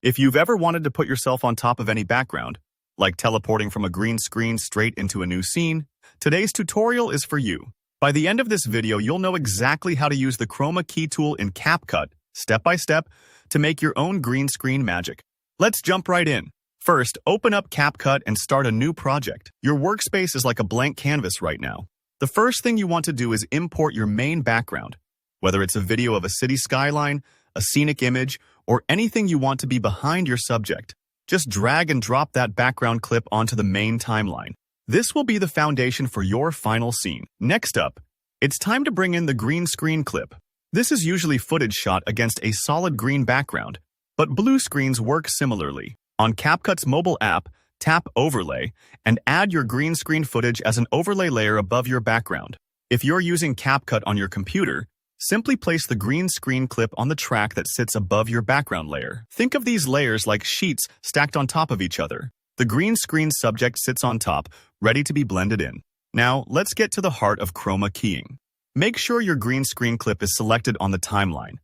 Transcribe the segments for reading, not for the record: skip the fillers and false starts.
If you've ever wanted to put yourself on top of any background, like teleporting from a green screen straight into a new scene, today's tutorial is for you. By the end of this video, you'll know exactly how to use the Chroma key tool in CapCut, step by step, to make your own green screen magic. Let's jump right in. First, open up CapCut and start a new project. Your workspace is like a blank canvas right now. The first thing you want to do is import your main background, whether it's a video of a city skyline, a scenic image, or anything you want to be behind your subject. Just drag and drop that background clip onto the main timeline. This will be the foundation for your final scene. Next up, it's time to bring in the green screen clip. This is usually footage shot against a solid green background, but blue screens work similarly. On CapCut's mobile app, tap Overlay and add your green screen footage as an overlay layer above your background. If you're using CapCut on your computer, simply place the green screen clip on the track that sits above your background layer. Think of these layers like sheets stacked on top of each other. The green screen subject sits on top, ready to be blended in. Now, let's get to the heart of Chroma keying. Make sure your green screen clip is selected on the timeline.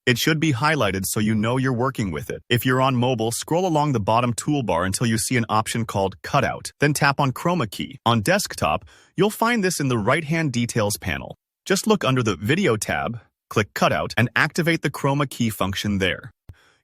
It should be highlighted so you know you're working with it. If you're on mobile, scroll along the bottom toolbar until you see an option called Cutout, then tap on Chroma key. On desktop, you'll find this in the right-hand details panel. Just look under the Video tab, click Cutout, and activate the Chroma key function there.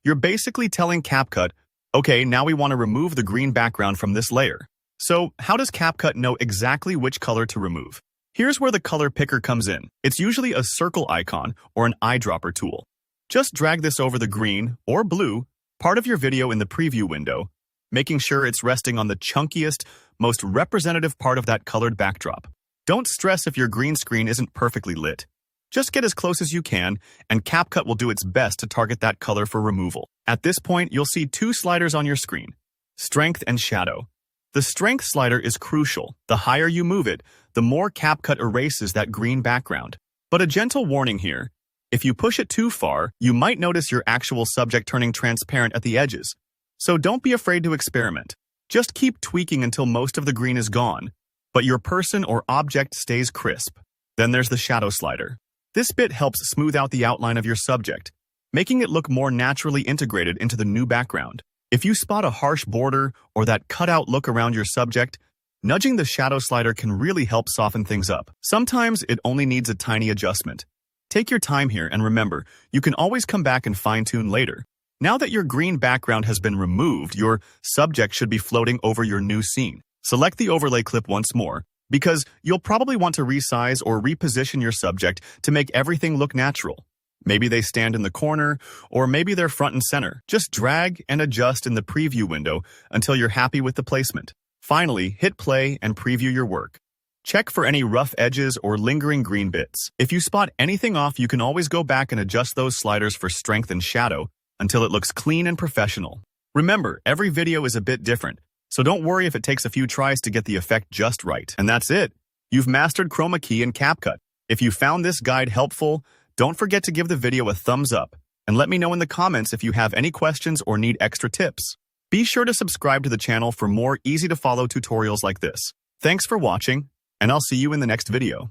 You're basically telling CapCut, okay, now we want to remove the green background from this layer. So, how does CapCut know exactly which color to remove? Here's where the color picker comes in. It's usually a circle icon or an eyedropper tool. Just drag this over the green, or blue, part of your video in the preview window, making sure it's resting on the chunkiest, most representative part of that colored backdrop. Don't stress if your green screen isn't perfectly lit. Just get as close as you can, and CapCut will do its best to target that color for removal. At this point, you'll see two sliders on your screen, Strength and Shadow. The Strength slider is crucial. The higher you move it, the more CapCut erases that green background. But a gentle warning here. If you push it too far, you might notice your actual subject turning transparent at the edges. So don't be afraid to experiment. Just keep tweaking until most of the green is gone, but your person or object stays crisp. Then there's the Shadow slider. This bit helps smooth out the outline of your subject, making it look more naturally integrated into the new background. If you spot a harsh border or that cutout look around your subject, nudging the Shadow slider can really help soften things up. Sometimes it only needs a tiny adjustment. Take your time here and remember, you can always come back and fine-tune later. Now that your green background has been removed, your subject should be floating over your new scene. Select the overlay clip once more, because you'll probably want to resize or reposition your subject to make everything look natural. Maybe they stand in the corner, or maybe they're front and center. Just drag and adjust in the preview window until you're happy with the placement. Finally, hit play and preview your work. Check for any rough edges or lingering green bits. If you spot anything off, you can always go back and adjust those sliders for strength and shadow until it looks clean and professional. Remember, every video is a bit different, so don't worry if it takes a few tries to get the effect just right. And that's it. You've mastered Chroma key in CapCut. If you found this guide helpful, don't forget to give the video a thumbs up and let me know in the comments if you have any questions or need extra tips. Be sure to subscribe to the channel for more easy-to-follow tutorials like this. Thanks for watching, and I'll see you in the next video.